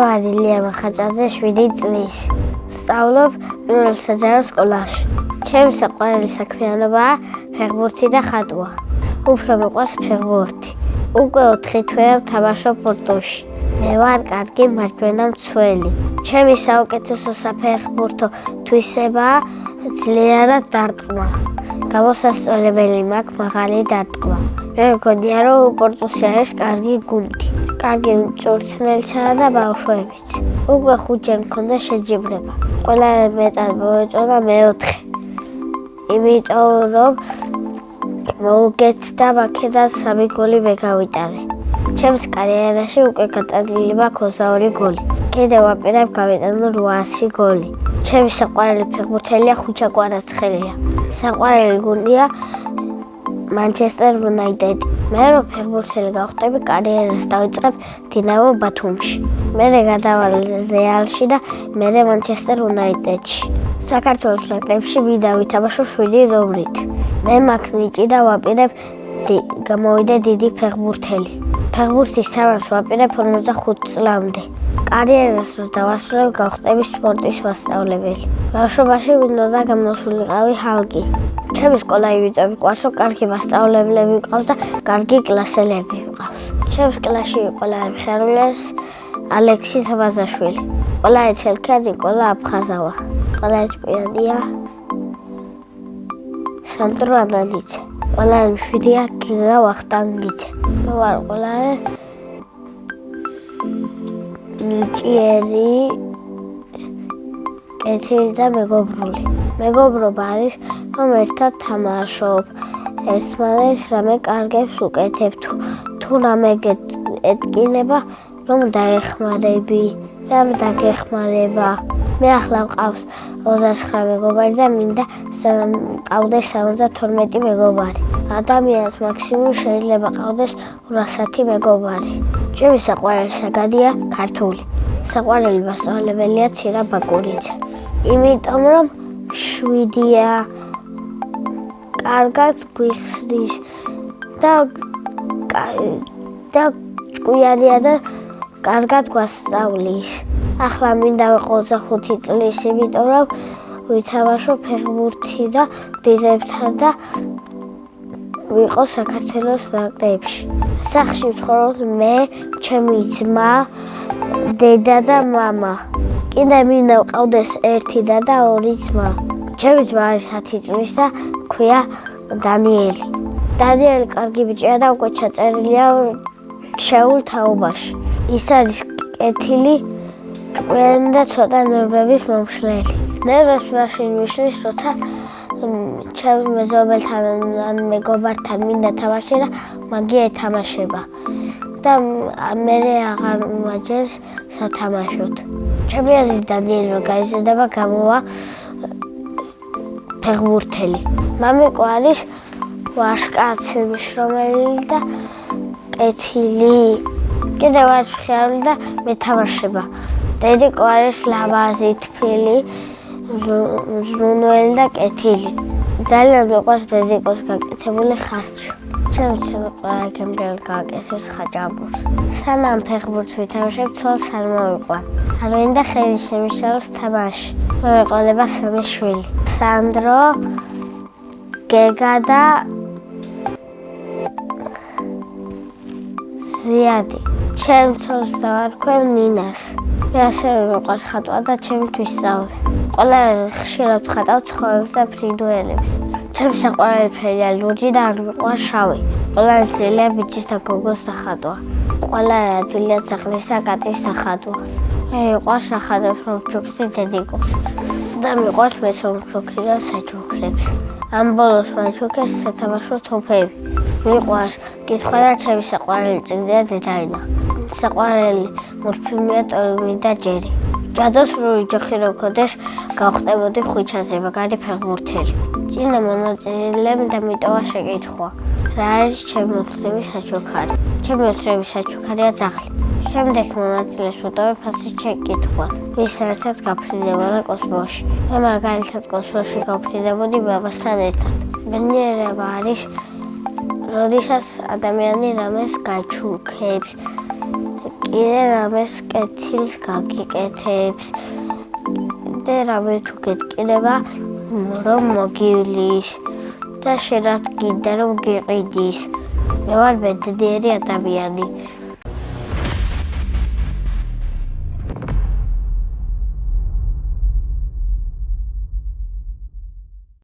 ვარ ილია მახაჭაძე 7 წლის. ვსწავლობ პირველ საჯარო სკოლაში. ჩემი საყვარელი საქმიანობაა ფეხბურთი და ხატვა. უფრო მიყვარს ფეხბურთი. უკვე 4 თვეა ვთამაშობ პორტოში. მე ვარ კარგი მარჯვენა მცველი. ჩემი საუკეთესო საფეხბურთო თვისებაა ძლიერად დარტყმა. გამოსასწორებელი მაქვს მაღალი დარტყმა. მე მგონია რომ პორტუსი არის კარგი გუნდი. კარგი მწვრთნელისა და ბავშვებიც. უკვე 5-ჯერ მქონდა შეჯიბრება. ყველა მეტად მოეწონა მე-4. იმიტომ რომ მოუგეთდა მაქედან 3 გოლი მე გავიტანე. ჩემს კარიერაში უკვე გატანილი მაქვს 22 გოლი. კიდევ ვაპირებ გავიტანო 800 გოლი. ჩემი საყვარელი ფეხბურთელია ხუჩა კვარაცხელია. საყვარელი გუნდია Manchester United. მე რო ფეხბურთელი გავხდები, კარიერას დავიწყებ დინამო ბათუმში. მერე გადავალ რეალში და მერე Manchester United-ში. საქართველოს ნაკრებში მინდა ვითამაშო 7 დობრით. მე მაქვს ნიჭი და ვაპირებ გამოვიდე დიდი ფეხბურთელი. ფეხბურთის თამაშს ვაპირებ 45 წლამდე. კარიერას რო დავასრულებ, გავხდები სპორტის მასწავლებელი. ბავშვობაში მინდოდა გამოსულიყავი ჰალკი. ჩემი სკოლა იმიტომ მიყვარს, რომ კარგი მასწავლებლები მყავს და კარგი კლასელები მყავს. ჩემს კლასში ყველა ემხერულეს ალექსი თაბაზაშვილი. ყველა ეცელქია ნიკოლა აფხაზავა. ყველა ეჭკვიანია სანდრო ანანიძე. ყველა მშვიდია გიგა ვახტანგიძე. მე ვარ ყველა ნიჭიერი კეთილი და მეგობრული. მეგობრობა არის, რომ ერთად თამაშობ, ერთმანეთს რამე კარგებს უკეთებ, თუ რამე ეტკინება, რომ დაეხმარები და დაგეხმარება. მე ახლა მყავს 29 მეგობარი და მინდა მყავდეს 72 მეგობარი. ადამიანს მაქსიმუმ შეიძლება ყავდეს 200 მეგობარი. ჩემი საყვარელი საგანია ქართული. საყვარელი მასწავლებელია ცირა ბაკურიძე. იმიტომ რომ 7-ია, კარგად გვიხსნის და ჭკვიანია და კარგად გვასწავლის. ახლა მინდა 25 წლის, იმიტომ რომ ვითამაშო ფეხბურთი და დიდებთან და ვიყო საქართველოს ნაკრებში. სახლში ვცხოვრობ მე, ჩემი ძმა, დედა და მამა. კიდე მინდა მყავდეს 1 და 2 ძმა. ჩემი ძმა არის 10 წლის და ქვია დანიელი. დანიელი კარგი ბიჭია და უკვე ჩაწერილია შეულ თაობაში. ის არის კეთილი, ჭკვიანი და ცოტა ნერვების მომშლელი. ნერვებს მაშინ მიშლის, როცა ჩემს მეზობელთან ან მეგობართან მინდა თამაში და მაგია ეთამაშება. და მე აღარ მაჯერს სათამაშოდ. ჩემი აზრით დანიელი რო გაიზრდება, გამოვა ფეხბურთელი. მამიკო არის ვაჟკაცი, მშრომელი და კეთილი. კიდევ არის მხიარული და მეთამაშება. დედიკო არის ლამაზი, თბილი, ზრუნველი და კეთილი. ძალიან მიყვარს დედიკოს გაკეთებული ხარჯვა. ჩემს ყველა გემრიელ გააკეთებს ხაჭაპურს. სანამ ფეხბურთს ვითამაშებ, ცოლს არ მოვიყვან. არ მინდა ხელი შემიშალოს თამაში. მომეყოლება 3 შვილი. სანდრო, გეგა და ზიადი. ჩემს ცოლს დავარქვენ ნინას. მე ასევე მიყვარს ხატვა და ჩემთვის სწავლე. ყველა ხშირად ხატავ ცხოველებს და ფრინველებს. ჩემი საყვარელი ფერია ლურჯი და არ მიყვარს შავი. ყველა ძლია ბიჭის და გოგოს სახატვა. ყველა ადვილია ძაღლის და კატის სახატვა. მე მიყვარს ახადებს რომ ვჯოქდი დედიკოს და მიყვარს მეც რომ ვჯოქდი და საჯოქრებს. ამ ბოლოს მაჯოქეს სათამაშო თოფები. მიყვარს კითხვა და ჩემი საყვარელი წიგნია დედაენა. საყვარელი მულტფილმია ტომი და ჯერი. ჯადოსნური ჯოხი რო გქონდეს, გავხდებოდი ხვიჩაზე მაგარი ფეხბურთელი. წინა მონაწილემ დამიტოვა შეკითხვა. რა არის ჩემი ოცნების საჩუქარი? ჩემი ოცნების საჩუქარია ძაღლი. შემდეგ მონაწილეს ვუტოვებ ასეთ შეკითხვას. ვის ერთად გაფრინდებოდა კოსმოსში? მე მაგალითად კოსმოსში გავფრინდებოდი ბაბასთან ერთად. ბედნიერება არის, როდესაც ადამიანი რამეს გაჩუქებს. კიდე რამეს კეთილს გაგიკეთებს და რამე თუ გეტკინება რომ მოგივლის და შენ რაც გინდა რომ გიყიდის მე ვარ ბედნიერი ადამიანი